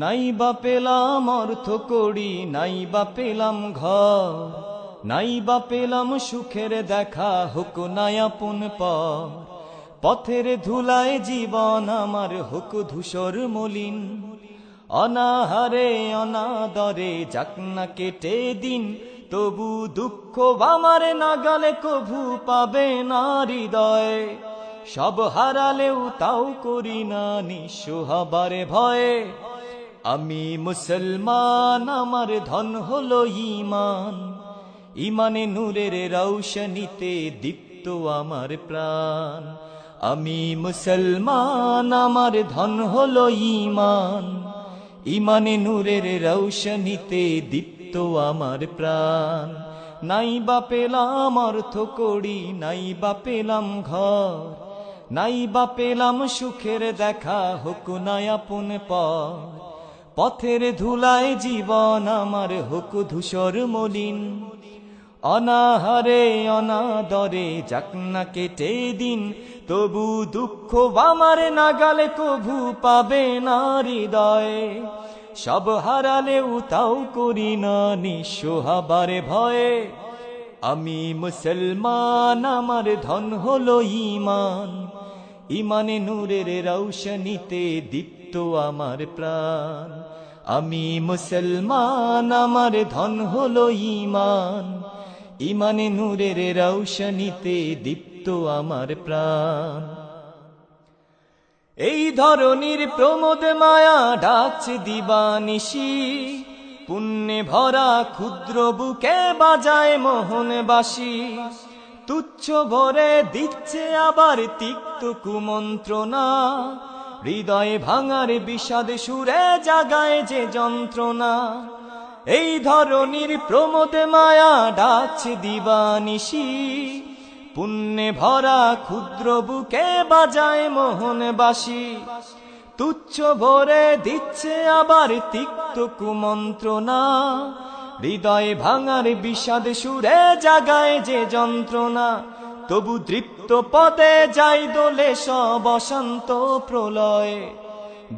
নাই বা পেলাম অর্থ কড়ি, নাই বা পেলাম ঘর, নাই বা পেলাম সুখের দেখা, হোক নাই আপন পর। পথের ধুলায় জীবন আমার হোক ধূসর মলিন, অনাহারে অনাদরে যাক না কেটে দিন, তবু দুঃখ আমার নাগালে কভু পাবে না হৃদয়। সব হারালেও তাও করি না নিঃস্ব হবার ভয়ে। আমি মুসলমান, আমার ধন হলো ঈমান, ঈমানে নূরের রৌশনীতে দীপ্ত আমার প্রাণ। আমি মুসলমান, আমার ধন হলো ঈমান, ঈমানে নূরের রৌশনীতে দীপ্ত আমার প্রাণ। নাই বা পেলাম অর্থ কড়ি, নাই বা পেলাম ঘর, নাই বা পেলাম সুখের দেখা, হোক না আপন পর। পথের ধুলায় জীবন আমার হোক ধূসর মলিন, অনাহারে অনাদরে যাক না কেটে দিন, তবু দুঃখ আমার নাগালে কভু পাবে না হৃদয়ে। সব হারালেও তাও করি না নিঃস্ব হবার ভয়ে। আমি মুসলমান, আমার ধন হলো ঈমান, ঈমানে নূরের রৌশনীতে দীপ্ত আমার প্রাণ। আমি মুসলমান, আমার ধন হলো ঈমান, ঈমানে নূরের রৌশনীতে দীপ্ত আমার প্রাণ। এই ধরনীর প্রমোদ মায়া ডাকছে দিবানিশি, পুণ্যে ভরা ক্ষুদ্র বুকে বাজায় মোহন বাঁশি। তুচ্ছ ভরে দিচ্ছে আবার তিক্ত কুমন্ত্রণা, হৃদয়ে ভাঙার বিষাদ সুরে জাগায় যে যন্ত্রণা। এই ধরনীর প্রমোদ মায়া ডাকছে দিবানিশি, পুণ্যে ভরা ক্ষুদ্র বুকে বাজায় মোহন বাঁশি। তুচ্ছ ভরে দিচ্ছে আবার তিক্ত কুমন্ত্রণা, হৃদয়ে ভাঙার বিষাদ সুরে জাগায় যে যন্ত্রণা। তবু দৃপ্ত পদে যাই দোলে সব অশান্ত প্রলয়,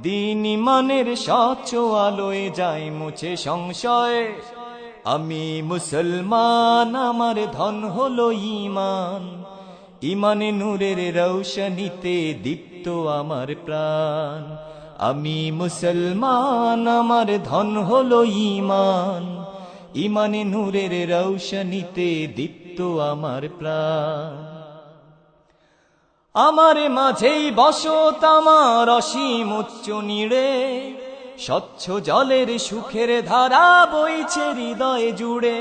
দিন ঈমানের স্বচ্ছ আলোয় যায় মুছে সংশয়। আমি মুসলমান, আমার ধন হলো ঈমান, ঈমানে নূরের রৌশনীতে দীপ্ত আমার প্রাণ। আমি মুসলমান, আমার ধন হলো ঈমান, ঈমানে নূরের রৌশনীতে দীপ্ত আমার প্রাণ। আমার মাঝেই বসত আমার অসীম উচ্চ নীড়ে, স্বচ্ছ জলের সুখের ধারা বইছে হৃদয়ে জুড়ে।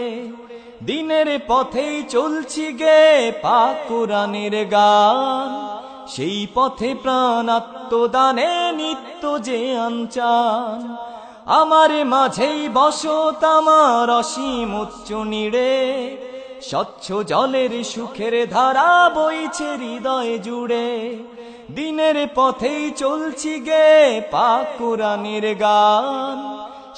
দিনের পথেই চলছি গে পাক কোরআনের গান, সেই পথে প্রাণ আত্মদানে নিত্য যে আনচান। আমার মাঝেই বসত আমার অসীম উচ্চ নীড়ে, স্বচ্ছ জলের সুখের ধারা বইছে হৃদয়ে জুড়ে। দিনের পথেই চলছি গে পাক কোরআনের গান,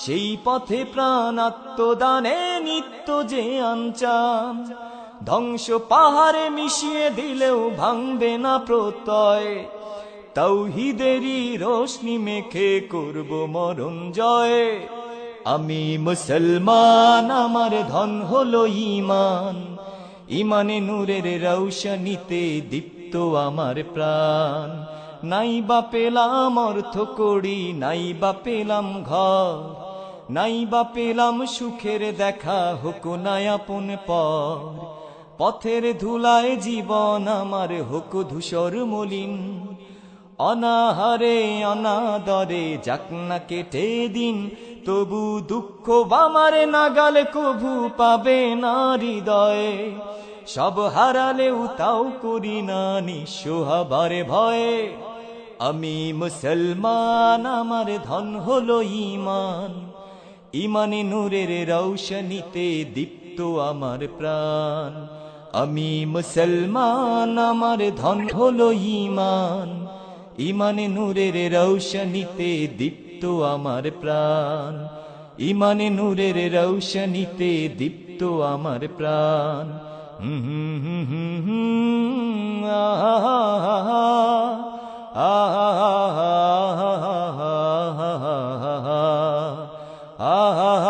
সেই পথে প্রাণ আত্মদানে নিত্য যে আনচান। ধ্বংস পাহাড়ে মিশিয়ে দিলেও ভাঙবে না প্রত্যয়, তাওহীদেরই রোশনি মেখে করব মরণ জয়। আমি মুসলমান, আমার ধন হলো ঈমান, ঈমানে নূরের রৌশনীতে দীপ্ত আমার প্রাণ। নাই বা পেলাম অর্থ কড়ি, নাই বা পেলাম ঘর, নাই বা পেলাম সুখের দেখা, হোক না আপন পর। পথের ধুলায় জীবন আমার হোক ধূসর মলিন, অনাহারে অনাদরে যাক না কেটে দিন, তবু দুঃখ আমার নাগালে কভু পাবে না হৃদয়ে। সব হারালেও তাও করি না নিঃস্ব হবার ভয়ে। আমি মুসলমান, আমার ধন হলো ঈমান, ঈমানে নূরের রৌশনীতে দীপ্ত আমার প্রাণ। আমি মুসলমান, আমার ধন হলো ঈমান, ঈমানে নূরের রৌশনীতে দীপ্ত আমার প্রাণ। ঈমানে নূরের রৌশনীতে দীপ্ত আমার প্রাণ। আহা আহা